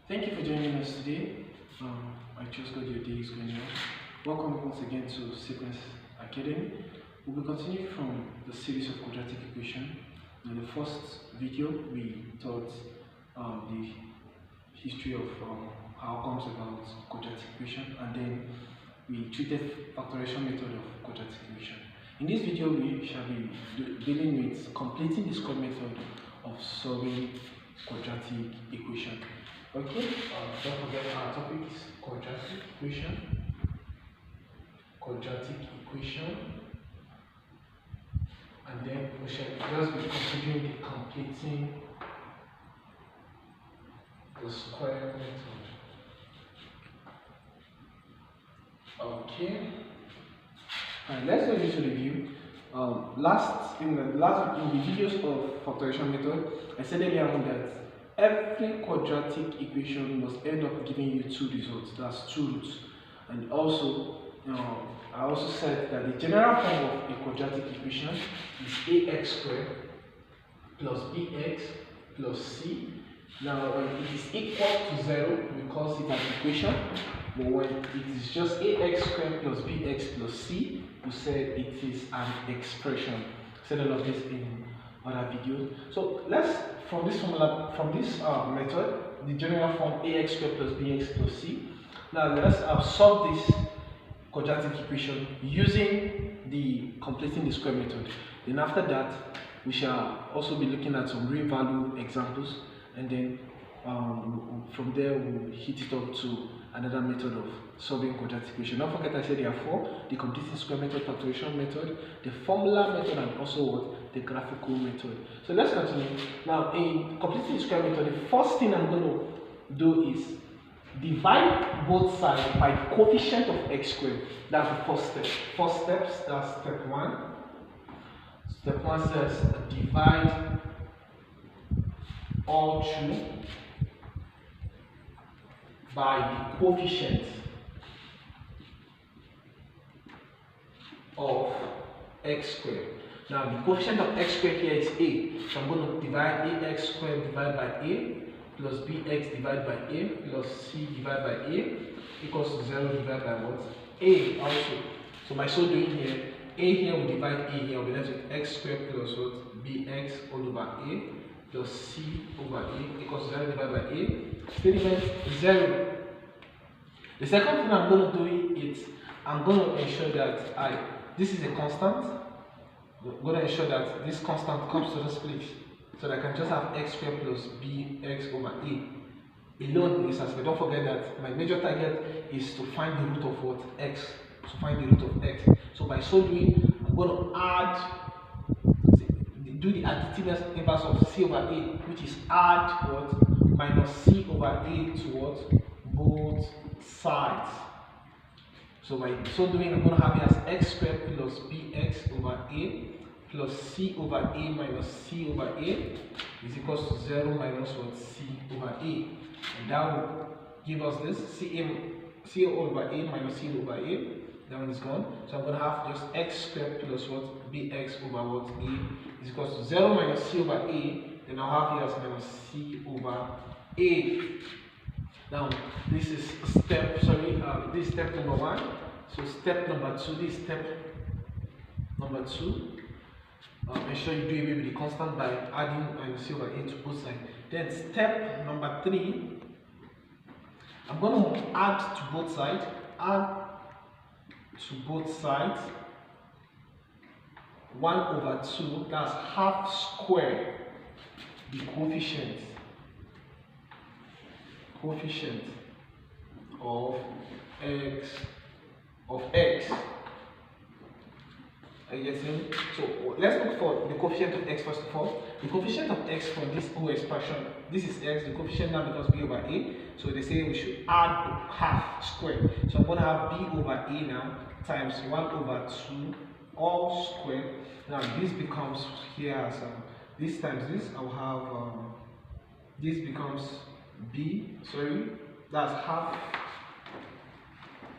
Thank you for joining us today. I trust God your day is going well. Welcome once again to Sequence Academy. We will continue from the series of quadratic equation. In the first video, we taught the history of how it comes about quadratic equation, and then we treated factorization method of quadratic equation. In this video, we shall be dealing with completing the square method of solving quadratic equation. Okay, don't forget our topic is quadratic equation. Quadratic equation, and then we shall just be considering the completing the square method. Okay. Alright, let's go into review. In the videos of factorization method, I said earlier on that every quadratic equation must end up giving you two results. That's two roots. And also, I also said that the general form of a quadratic equation is ax squared plus bx plus c. Now, when it is equal to 0, we call it an equation. But when it is just ax squared plus bx plus c, we say it is an expression. I said all of this in other videos. So let's, from this formula, from this method, the general form ax squared plus bx plus c. Now let's solve this quadratic equation using the completing the square method. Then after that, we shall also be looking at some real value examples, and then from there we'll hit it up to another method of solving quadratic equation. Don't forget I said there are four: the completing square method, factorization method, the formula method, and also what? The graphical method. So let's continue. Now in completing the square method, the first thing I'm going to do is divide both sides by the coefficient of x squared. That's the first step. First steps, that's step 1. Step 1 says divide all through by the coefficient of x squared. Now the coefficient of x squared here is a, so I'm going to divide ax squared divided by a plus bx divided by a plus c divided by a equals to 0 divided by what? A also. So by so doing here, a here will divide a here, will be left with x squared plus what? Bx all over a plus c over a equals 0 divided by a. Statement 0. The second thing I'm going to do is I'm going to ensure that this is a constant. I'm going to ensure that this constant comes to this place, so that I can just have x squared plus bx over a alone in this aspect. Don't forget that my major target is to find the root of what? X. To find the root of x. So by so doing, I'm going to do the additive inverse of c over a, which is add what? Minus c over a to what? Both sides. So by so doing, I'm going to have it as x squared plus bx over a plus c over a minus c over a is equals to 0 minus what? C over a. And that will give us this c over a minus c over a. That one is gone. So I'm going to have just x squared plus what? Bx over what? A is equals to 0 minus c over a. Then I'll have here as minus c over a. Now this is step, this is step number 1. So step number 2, this is step number 2. Ensure you do away with the constant by adding minus c over a to both sides. Then step number 3, I'm going to add to both sides. Add to both sides 1 over 2, that's half square the coefficient of x. Are you getting? So let's look for the coefficient of x first of all. The coefficient of x for this whole expression, this is x, the coefficient now becomes b over a. So they say we should add half square. So I'm going to have b over a now times 1 over 2 all squared. Now this becomes here as this times this, I'll have this becomes that's half.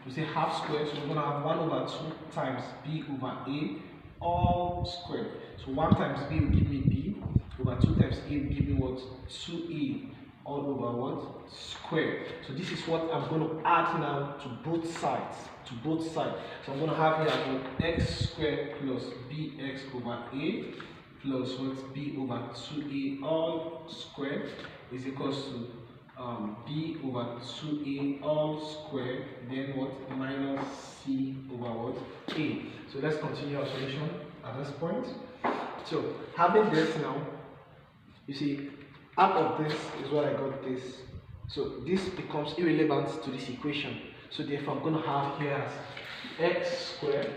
We say half squared, so we're going to have 1 over 2 times b over a all squared. So 1 times b will give me b over 2 times a will give me what? 2a all over what? Square. So this is what I'm going to add now to both sides. So I'm going to have here x squared plus bx over a plus what? B over 2a all squared is equals to b over 2a all squared, then what? Minus c over what? A. So let's continue our solution at this point. So having this now, you see, out of this is what I got this. So this becomes irrelevant to this equation. So therefore I'm going to have here as x squared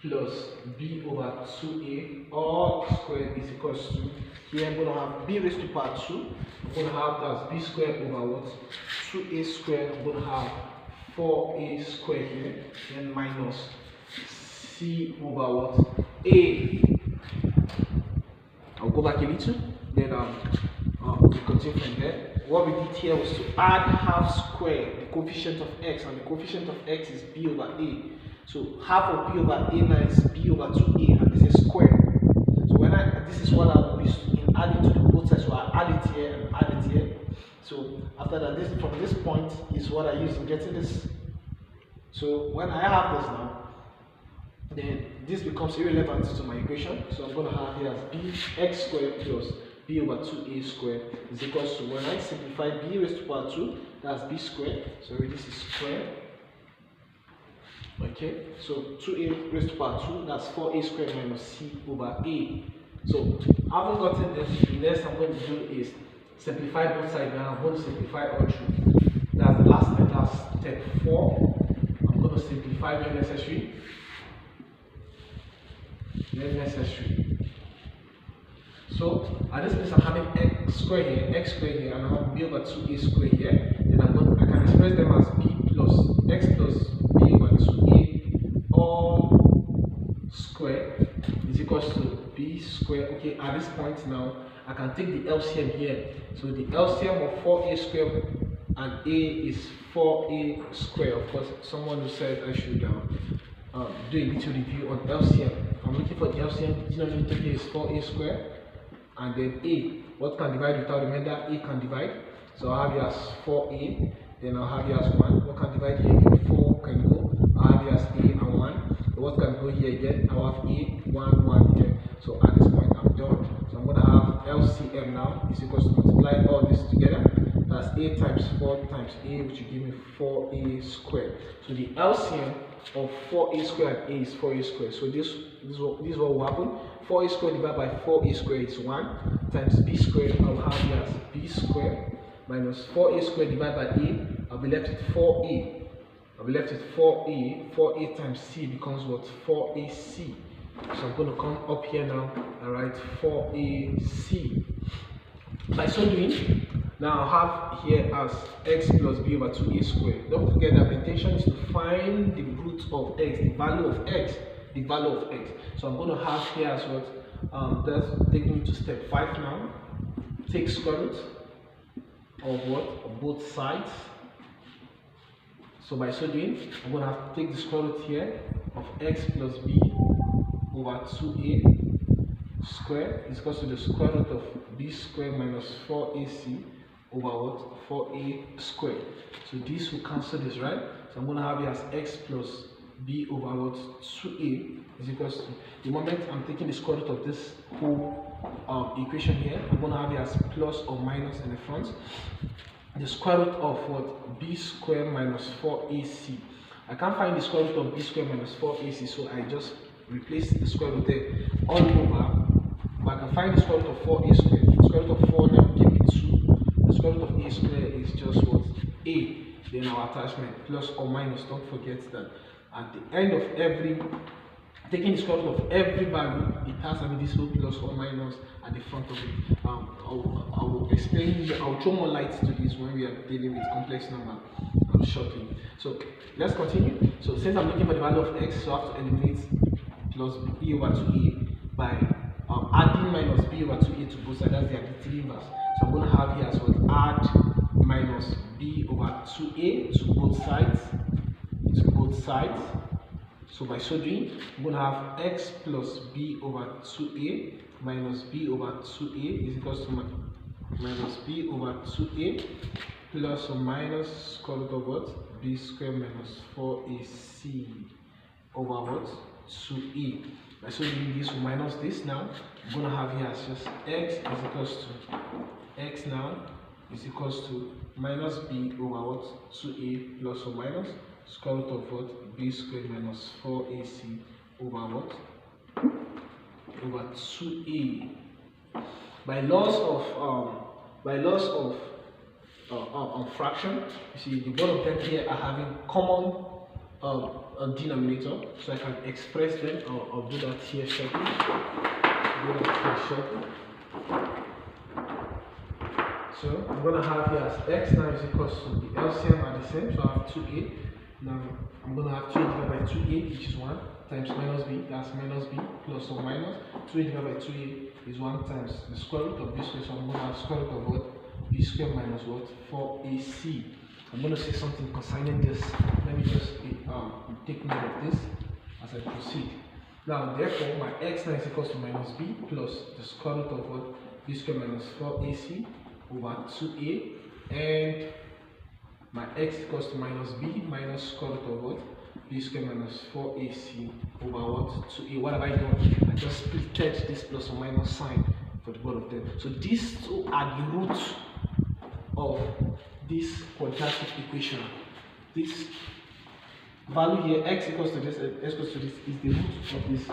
plus b over 2a all squared is equals to, here I'm going to have b raised to power 2. I'm going to have that b squared over what? 2a squared. I'm going to have 4a squared here, then minus c over what? A. I'll go back a little, then we continue from there. What we did here was to add half square the coefficient of x, and the coefficient of x is b over a. So half of b over a now is b over 2a, and this is square. So when this is what I use in adding to the both sides. So I add it here and add it here. So after that, from this point is what I use in getting this. So when I have this now, then this becomes irrelevant to my equation. So I'm going to have here as bx squared plus b over 2a squared is equals to, when I simplify b raised to power 2, that's b squared. So this is squared. Okay, so 2a raised to power 2, that's 4a squared minus c over a. So having gotten this, the next I'm going to do is simplify both sides. Now I'm going to simplify all through. That's the last step, that's step 4. I'm going to simplify when necessary. So at this place I'm having x squared here, and I have b over 2a squared here. Then I can express them as b plus x plus b over 2a all squared is equals to b squared. Okay, at this point now I can take the LCM here. So the LCM of 4a squared and a is 4a squared. Of course, someone who said I should do a little review on LCM. I'm looking for the LCM. Denominator here is 4a squared, and then a, what can divide without remainder? A can divide. So I'll have here as 4a, then I'll have here as 1. What can divide here? 4 can go. I'll have here as a and 1. So what can go here again? I'll have a, 1, 1 here. So at this point I'm done. So I'm going to have LCM now is equals to multiply all this together. That's a times 4 times a, which will give me 4a squared. So the LCM of 4a squared and a is 4a squared. So this is what will happen. 4a squared divided by 4a squared is 1 times b squared. I will have here as b squared minus 4a squared divided by a. I'll be left with 4a. I'll be left with 4a. 4a times c becomes what? 4ac. So I'm going to come up here now and write 4ac. By so doing, now I have here as x plus b over 2a squared. Don't forget that the intention is to find the root of x, the value of x. So I'm going to have here as what? That's taking me to step 5 now. Take square root of what? Of both sides. So by so doing, I'm going to have to take the square root here of x plus b over 2a squared is equal to the square root of b squared minus 4ac over what? 4a squared. So this will cancel this, right? So I'm going to have it as x plus b over what? 2a is equal to, the moment I'm taking the square root of this whole equation here, I'm going to have it as plus or minus in the front. The square root of what? B squared minus 4ac. I can't find the square root of b squared minus 4ac, so I just replace the square root there all over. But I can find the square root of 4a squared. The square root of 4 now give me 2. The square root of a squared is just what? A. Then our attachment, plus or minus. Don't forget that at the end of every, taking the square root of every value, it has to be this whole plus or minus at the front of it. I will explain, I'll throw more light to this when we are dealing with complex number shortly. So let's continue. So since I'm looking for the value of x, so I have to eliminate plus b over 2a by adding minus b over 2a to both sides. That's the additive inverse. So I'm going to have here as well add minus b over 2a to both sides. So by so doing, I'm going to have x plus b over 2a minus b over 2a is equals to minus b over 2a plus or minus square root of what? B squared minus 4ac over what? 2a. So doing this will minus this now. I'm gonna have here as just x is equals to x now is equals to minus b over what? 2a plus or minus square root of what? B squared minus 4ac over what? Over 2a. By laws of fraction, you see the both of them here are having common denominator, so I can express them. I'll do that here shortly. So I'm gonna have here as x now is equals to the LCM are the same, so I have 2a. Now I'm gonna have 2a divided by 2a, which is 1 times minus b, that's minus b plus or minus 2a divided by 2a is 1 times the square root of b squared, so I'm gonna have square root of what? B squared minus what? 4ac. I'm going to say something concerning this. Let me just take note of this as I proceed. Now, therefore, my x now is equals to minus b plus the square root of what? B squared minus 4ac over 2a, and my x equals to minus b minus square root of what? B squared minus 4ac over what? 2a. What have I done? I just split this plus or minus sign for the both of them. So these two are the roots of this quadratic equation. This value here, x equals to this, x equals to this, is the root of this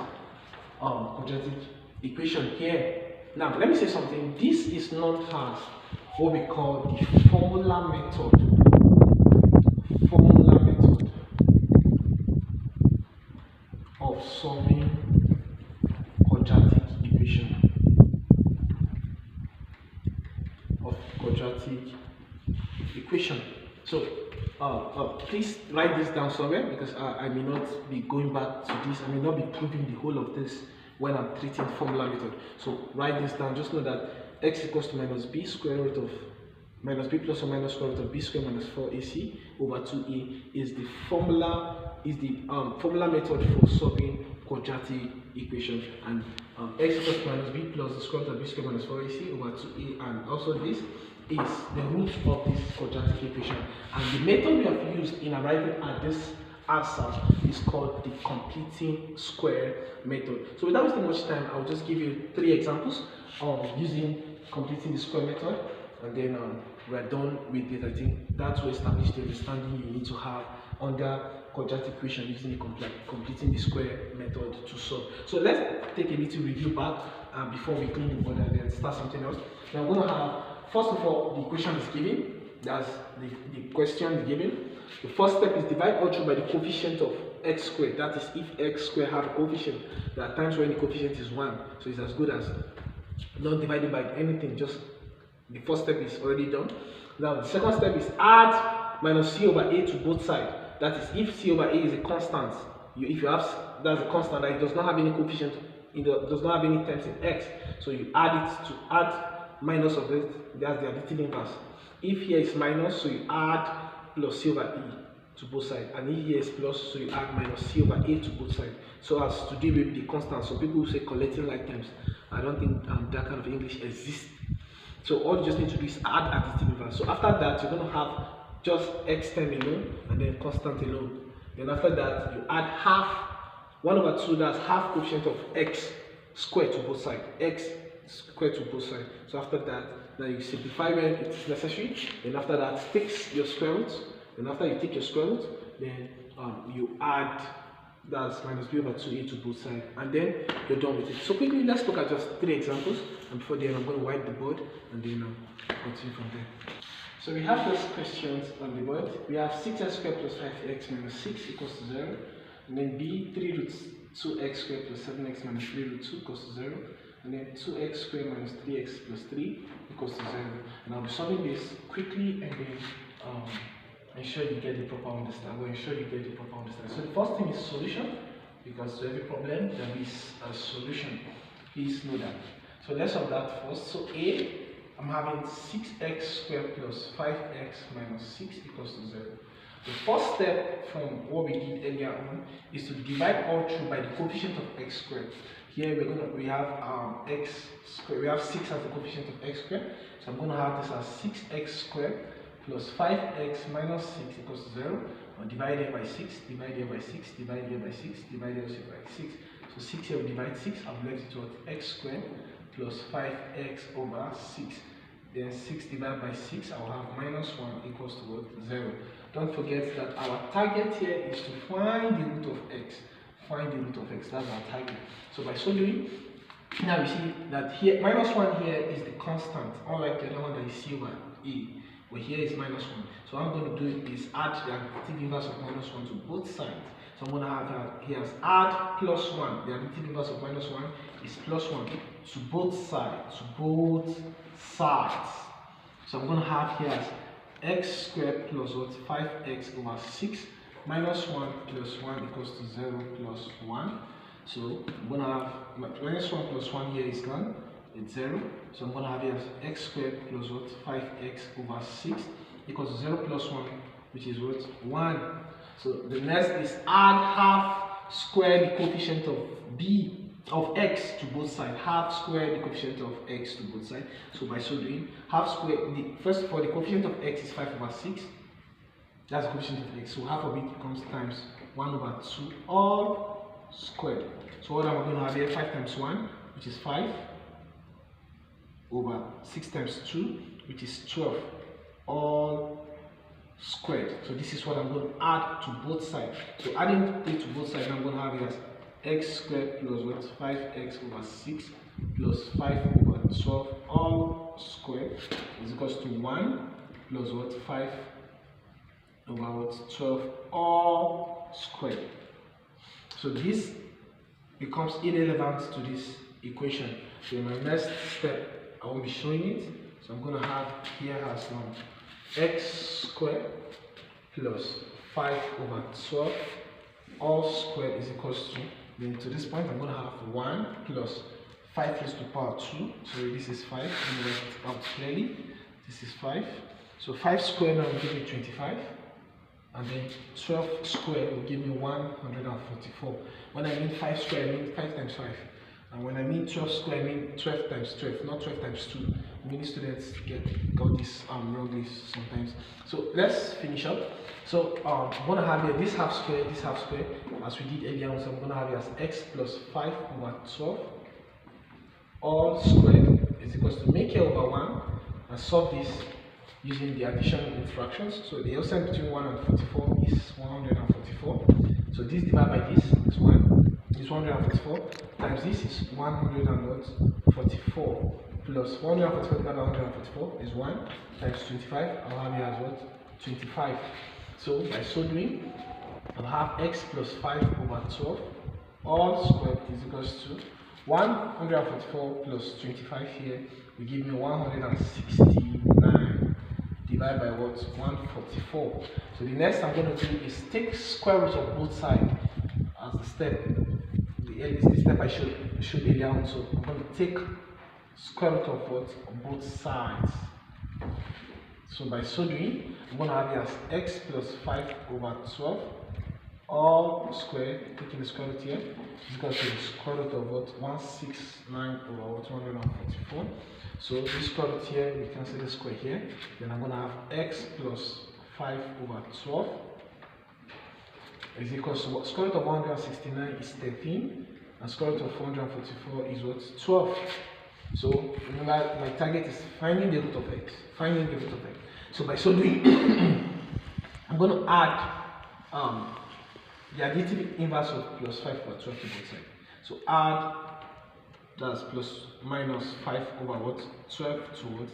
quadratic equation here. Now, let me say something. This is known as what we call the formula method. Formula method of solving quadratic equation. So please write this down somewhere, because I may not be going back to this. I may not be proving the whole of this when I'm treating formula method. So write this down. Just know that x equals to minus b square root of minus b plus or minus square root of b squared minus 4ac over 2a is the formula method for solving quadratic equation. And x equals to minus b plus the square root of b squared minus 4ac over 2a, and also this is the root of this quadratic equation. And the method we have used in arriving at this answer is called the completing square method. So without wasting much time, I'll just give you 3 examples of using completing the square method, and then we're done with it. I think that will establish the understanding you need to have under quadratic equation using the completing the square method to solve. So let's take a little review back before we clean the board and then start something else. Now I'm going to have, first of all, the equation is given. That's the question is given. The first step is divide all through by the coefficient of x squared. That is, if x squared have a coefficient, there are times when the coefficient is 1. So it's as good as not divided by anything. Just the first step is already done. Now the second step is add minus c over a to both sides. That is, if c over a is a constant, if you have that's a constant that it does not have any coefficient, does not have any terms in x, so you add it to add minus of it. That's the additive inverse. If here is minus, so you add plus c over e to both sides, and if here is plus, so you add minus c over a to both sides, so as to deal with the constant. So people who say collecting like terms, I don't think that kind of English exists. So all you just need to do is add additive inverse. So after that, you're going to have just x term alone and then constant alone. Then after that, you add half 1 over 2, that's half coefficient of x squared to both sides, x squared to both sides. So after that, now you simplify when it's necessary. Then after that, fix your square root. Then after you take your square root, then you add, that's minus b over 2a to both sides, and then you're done with it. So quickly, let's look at just 3 examples, and before then I'm going to wipe the board and then continue from there. So we have those questions on the board. We have 6x squared plus 5x minus 6 equals to 0, and then b 3 root 2x squared plus 7x minus 3 root 2 equals to 0, and then 2x squared minus 3x plus 3 equals to 0. And I'll be solving this quickly and then ensure you get the proper understanding. So the first thing is solution, because to every problem there is a solution. Please know that. So let's solve that first. So A, I'm having 6x squared plus 5x minus 6 equals to 0. The first step from what we did earlier on is to divide all through by the coefficient of x squared. here we have x squared. We have 6 as the coefficient of x squared. So I'm gonna have this as 6x squared plus 5x minus 6 equals to 0. Or divide it by 6, divide it by 6, divide it by 6, divide it by 6. So 6 here will divide 6. I've left it to x squared plus 5x over 6. Then 6 divided by 6, I will have minus 1 equals to what? 0. Don't forget that our target here is to find the root of x. Find the root of x, that's our target. So by so doing, now we see that here, minus 1 here is the constant, unlike the other one that you see over a. But here is minus 1. So what I'm going to do is add the additive inverse of minus 1 to both sides. So I'm going to have here as add plus 1. The additive inverse of minus 1 is plus 1 to both sides. So I'm going to have here as x squared plus what? 5x over 6 minus 1 plus 1 equals to 0 plus 1. So I'm going to have minus 1 plus 1 here is gone. It's 0. So I'm going to have here as x squared plus what? 5x over 6 equals to 0 plus 1, which is what? 1. So the next is add half square the coefficient of x to both sides. Half square the coefficient of x to both sides. So by so doing, half square, first of all, the coefficient of x is 5 over 6. That's the coefficient of x. So half of it becomes times 1 over 2 all squared. So what am I going to have here? 5 times 1, which is 5, over 6 times 2, which is 12, all squared. So this is what I'm going to add to both sides. So adding it to both sides, I'm going to have it as x squared plus what? 5x over 6 plus 5 over 12 all squared is equals to 1 plus what? 5 over what? 12 all squared. So this becomes irrelevant to this equation. So in my next step, I won't be showing it. So I'm going to have here as x squared plus 5 over 12 all squared is equals to, then to this point I'm going to have 1 plus 5 raised to the power 2. So this is 5. Let me write it out clearly. This is 5. So 5 squared now will give me 25. And then 12 squared will give me 144. When I mean 5 squared, I mean 5 times 5. And when I mean 12 squared, I mean 12 times 12, not 12 times 2. Many students got this wrongly sometimes. So let's finish up. So I'm going to have here this half square, as we did earlier on. So I'm going to have here as x plus 5 over 12 all squared is equals to make here over 1 and solve this using the addition in fractions. So the LCM between 1 and 44 is 144. So this divided by this is 1. This 144 times this is 144 plus 144 divided by 144 is 1 times 25. I'll have here as what? 25. So by so doing, I'll have x plus 5 over 12 all squared is equals to 144 plus 25 here will give me 169 divided by what? 144. So the next I'm going to do is take square root of both sides as the step. This is the step I showed earlier on. So I'm going to take square root of what? Both sides. So by so doing, I'm going to have it as x plus 5 over 12 all squared, taking the square root here, is equal to the square root of what? 169 over what? 144. So this square root here, we cancel the square here. Then I'm going to have x plus 5 over 12 is equal to what? Square root of 169 is 13, and square root of 444 is what? 12. So remember, my target is finding the root of x. Finding the root of x. So by so doing, I'm going to add the additive inverse of plus 5 over 12 to both sides. So add, that's plus minus 5 over what? 12 to what?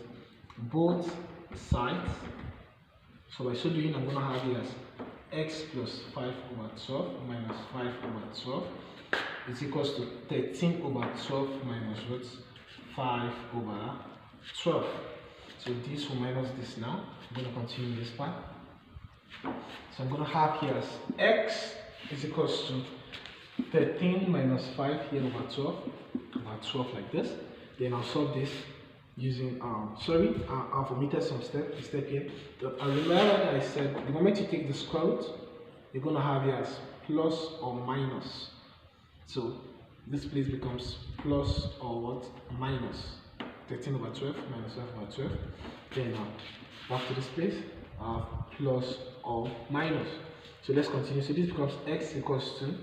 Both sides. So by so doing, I'm going to have it as x plus 5 over 12 minus 5 over 12 is equals to 13 over 12 minus what? 5 over 12. So this will minus this now. I'm going to continue this part. So I'm going to have here as x is equals to 13 minus 5 here over 12 like this. Then I'll solve this using I've omitted some step here. I remember that I said the moment you take the square root, you're going to have here as plus or minus. So this place becomes plus or what? Minus 13 over 12 minus 5 over 12. Then now back to this place, plus or minus. So let's continue. So this becomes x equals to,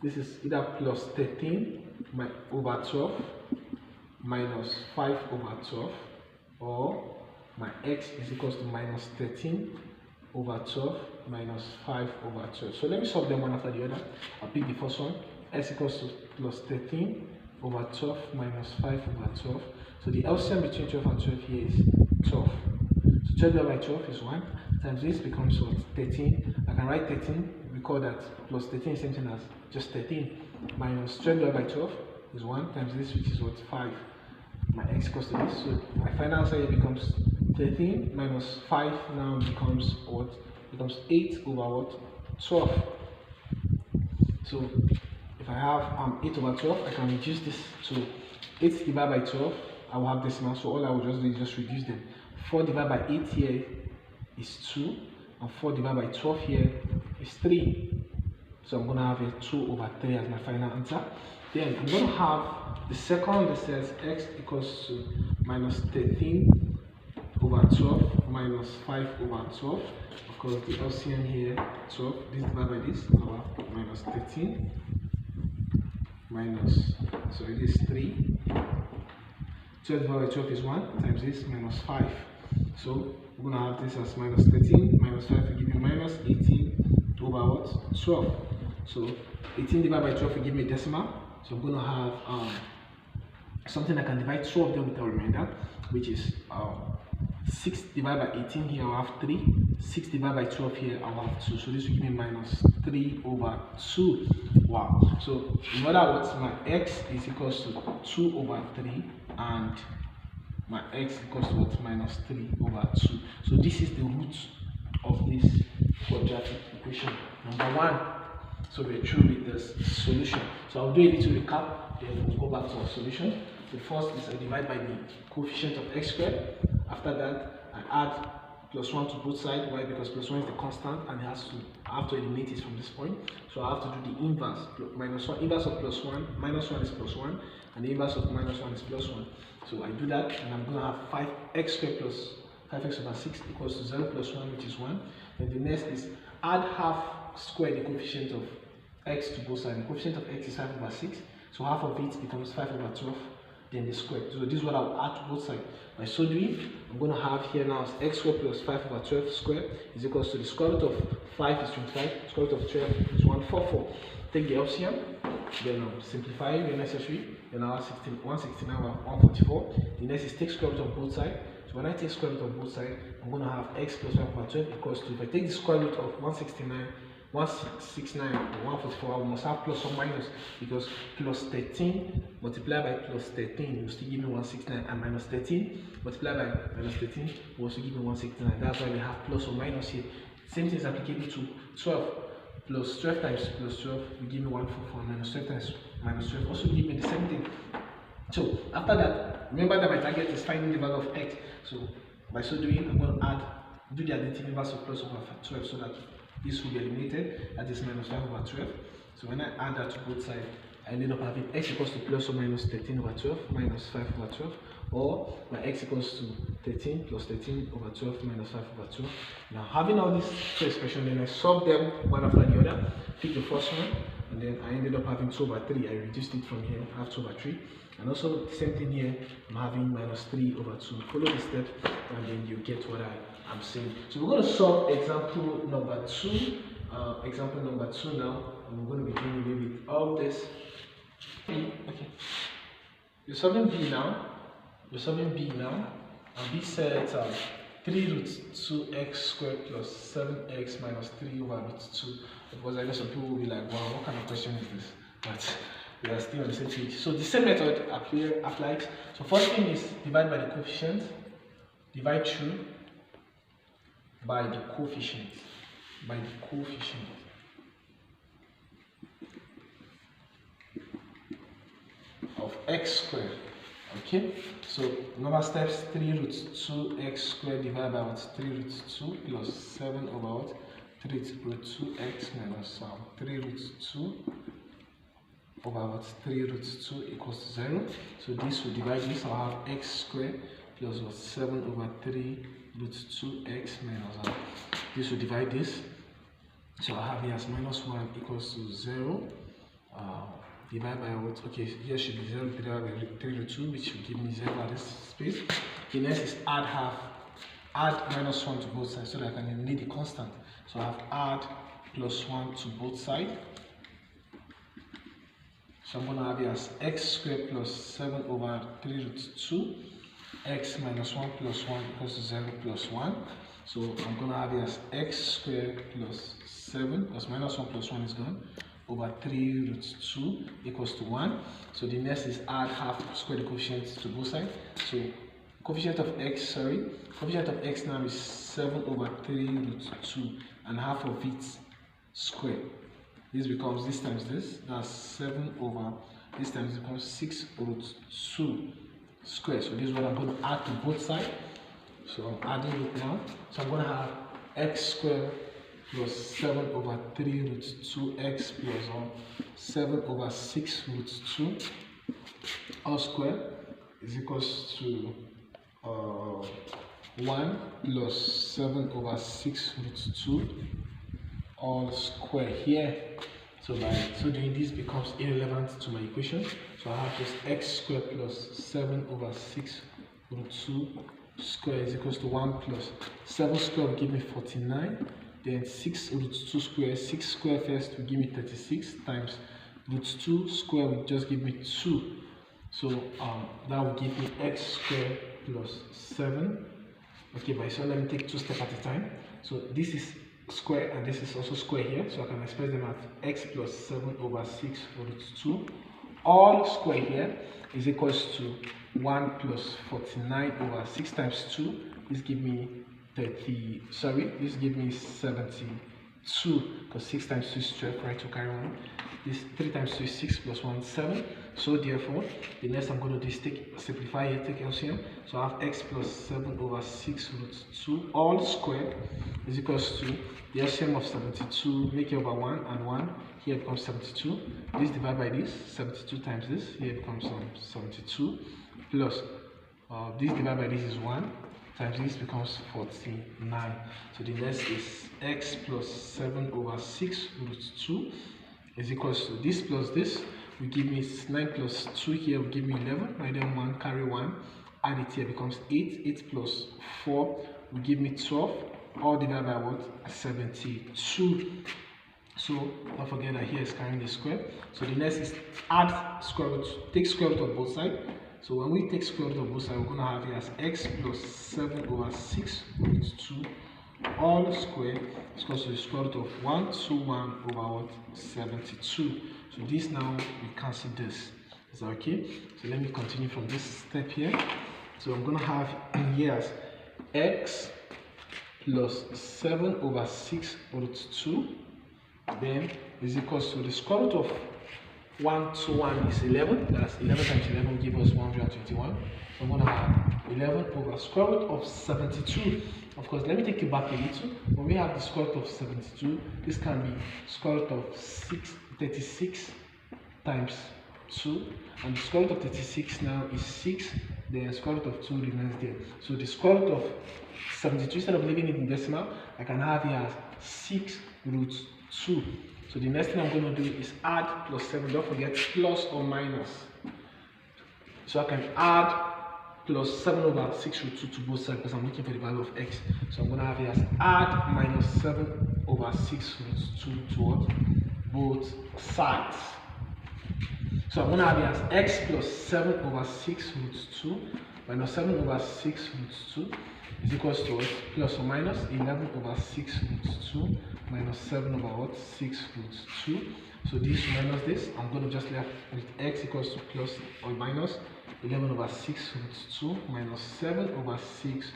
this is either plus 13 over 12 minus 5 over 12, or my x is equals to minus 13 over 12 minus 5 over 12. So let me solve them one after the other. I'll pick the first one. X equals to plus 13 over 12 minus 5 over 12. So the LCM between 12 and 12 here is 12. So 12 divided by 12 is 1 times this becomes what? 13. I can write 13. Recall that plus 13 is same thing as just 13 minus 12 divided by 12 is 1 times this, which is what? 5. My x equals to this. So my final answer here becomes 13 minus 5 now becomes what? Becomes 8 over what? 12. So if I have 8 over 12, I can reduce this to 8 divided by 12. I will have decimal, so all I will just do is just reduce them. 4 divided by 8 here is 2, and 4 divided by 12 here is 3. So I'm going to have a 2 over 3 as my final answer. Then I'm going to have the second one that says x equals to minus 13 over 12 minus 5 over 12. Of course, the LCM here 12. This divided by this, I'll have minus 13 minus, so it is 3. 12 divided by 12 is 1 times this minus 5. So we're going to have this as minus 13 minus 5 will give me minus 18 over what? 12. So 18 divided by 12 will give me a decimal. So I'm going to have something I can divide 2 of them with a remainder, which is 6 divided by 18 here I'll have 3. 6 divided by 12 here I'll have 2. So this will give me minus 3 over 2. Wow. So in other words, my x is equals to 2 over 3 and my x equals to what? Minus 3 over 2. So this is the root of this quadratic equation number 1. So we're through with this solution. So I'll do a little recap, then we'll go back to our solution. The first is I divide by the coefficient of x squared. After that, I add plus 1 to both sides. Why? Because plus 1 is the constant and I have to eliminate it from this point. So I have to do the inverse. Minus 1, inverse of plus 1, minus 1 is plus 1, and the inverse of minus 1 is plus 1. So I do that, and I'm going to have 5x squared plus 5x over 6 equals to 0 plus 1, which is 1. And the next is add half square the coefficient of x to both sides. The coefficient of x is 5 over 6, so half of it becomes 5 over 12, then the square. So this is what I'll add to both sides. By so doing, I'm going to have here now x squared plus 5 over 12 squared is equals to the square root of 5 is 25, square root of 12 is 144. Take the LCM, then simplify where necessary, then I'll have 169 over 144. The next is take square root of both sides. So when I take square root of both sides, I'm going to have x plus 5 over 12 equals to, if I take the square root of 169 or 144, I must have plus or minus, because plus 13 multiplied by plus 13 will still give me 169, and minus 13 multiplied by minus 13 will also give me 169. That's why we have plus or minus here. Same thing is applicable to 12. Plus 12 times plus 12 will give me 144, minus 12 times minus 12 also give me the same thing. So after that, remember that my target is finding the value of x. So by so doing, I'm going to do the additive inverse of plus over 12 so that this will be eliminated. That is minus 5 over 12. So when I add that to both sides, I ended up having x equals to plus or minus 13 over 12 minus 5 over 12, or my x equals to 13 plus 13 over 12 minus 5 over 12. Now having all these two expressions, then I solve them one after the other. Pick the first one, and then I ended up having 2 over 3. I reduced it from here, I have 2 over 3. And also the same thing here, I'm having minus 3 over 2. Follow the step, and then you get what I'm saying. So we're going to solve example number 2. Example number 2 now, and we're going to be doing away with all this. Okay. You're solving B now. And B said 3 root 2x squared plus 7x minus 3 over root 2. Because I know some people will be like, wow, what kind of question is this? But we are still on the same page. So the same method applies. So first thing is divide by the coefficient. Divide through by the coefficient. Of x squared. Okay, so number steps, 3 root 2x squared divided by what? 3 root 2 plus 7 over what? 3 root 2x minus 3 root 2 over 3 root 2 equals to 0. So this will divide this. I'll have x squared plus 7 over 3 root 2x minus 1. This will divide this. So I have here as minus 1 equals to 0. Divide by what? Okay, here should be 0 divided by 3 root 2, which will give me 0 at this space. The next is add half. Add minus 1 to both sides so that I can eliminate the constant. So I have add plus 1 to both sides. So I'm going to have here as x squared plus 7 over 3 root 2. X minus 1 plus 1 equals to 0 plus 1. So I'm going to have here as x squared plus 7 plus minus 1 plus 1 is gone over 3 root 2 equals to 1. So the next is add half, square the coefficients to both sides. So coefficient of x now is 7 over 3 root 2 and half of it square. This becomes this times this, that's 7 over this times becomes 6 root 2 square. So this is what I'm going to add to both sides. So I'm adding it now. So I'm going to have x squared plus 7 over 3 root 2x plus 7 over 6 root 2 all square is equals to 1 plus 7 over 6 root 2 all square here. So doing this becomes irrelevant to my equation. So I have just x squared plus 7 over 6 root 2 square is equals to 1 plus 7 square will give me 49. Then 6 root 2 square, 6 square first will give me 36 times root 2 square will just give me 2. So that will give me x squared plus 7. Okay, but so let me take 2 steps at a time. So this is square and this is also square here. So I can express them as x plus 7 over 6 root 2. All square here is equals to 1 plus 49 over 6 times 2. This give me this give me 72 because 6 times 2 is 12, right? To carry on. This 3 times 2 is 6 plus 1 7. So therefore, the next I'm going to do is simplify here, take LCM. So I have x plus 7 over 6 root 2 all squared is equals to the LCM of 72, make it over 1 and 1. Here it becomes 72. This divided by this, 72 times this, here it becomes 72 plus this divided by this is 1 times this becomes 49. So the next is x plus 7 over 6 root 2 is equals to this plus this will give me 9 plus 2 here will give me 11. Right then 1 carry 1, add it here becomes 8. 8 plus 4 will give me 12. All divided by what? 72. So don't forget that here is carrying the square. So the next is add square root, take square root of both sides. So when we take square root of both sides, we're going to have here as x plus 7 over 6 root 2 all square is equal to the square root of 121 over what? 72. So this now we cancel this. Is that okay? So let me continue from this step here. So I'm going to have here as x plus 7 over 6 root 2 then is equals to the square root of 121 is 11. That's 11 times 11 gives us 121. So I'm going to have 11 over square root of 72. Of course, let me take you back a little. When we have the square root of 72, this can be square root of 36 times 2. And the square root of 36 now is 6. The square root of 2 remains there. So the square root of 72, instead of leaving it in decimal, I can have here as 6 root 2. So the next thing I'm going to do is add plus 7. Don't forget plus or minus. So I can add plus 7 over 6 root 2 to both sides because I'm looking for the value of x. So I'm going to have here as add minus 7 over 6 root 2 to what? Both sides. So I'm going to have here as x plus 7 over 6 root 2 minus 7 over 6 root 2 is equals to what? Plus or minus 11 over 6 root 2 minus 7 over what? 6 root 2. So this minus this, I'm going to just left with x equals to plus or minus 11 over 6 root 2 minus 7 over 6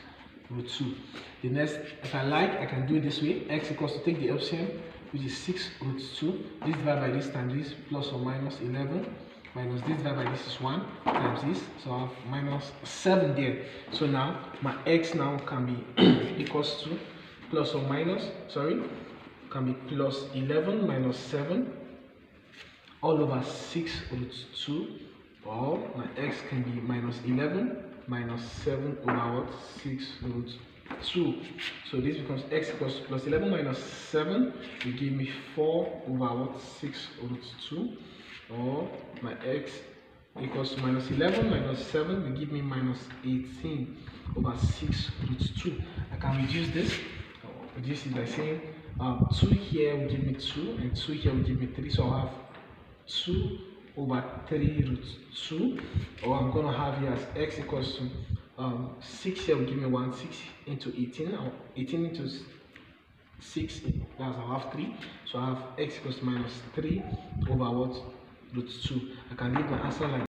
root 2. The next, if I like, I can do it this way. X equals to take the LCM, which is 6 root 2. This divided by this times this, plus or minus 11. Minus this divided by this is 1 times this. So I have minus 7 there. So now, my x now can be equals to plus or minus, can be plus 11 minus 7. all over 6 root 2, or my x can be minus 11 minus 7 over what? 6 root 2. So this becomes x equals plus 11 minus 7 will give me 4 over what? 6 root 2, or my x equals to minus 11 minus 7 will give me minus 18 over 6 root 2. I can reduce this. Reduce it by saying 2 here will give me 2 and 2 here will give me 3. So I'll have 2 over 3 root 2, or I'm going to have here as x equals to 6 here will give me 1, 6 into 18, or 18 into 6, that's I'll have 3. So I have x equals to minus 3 over what? Root 2. I can leave my answer like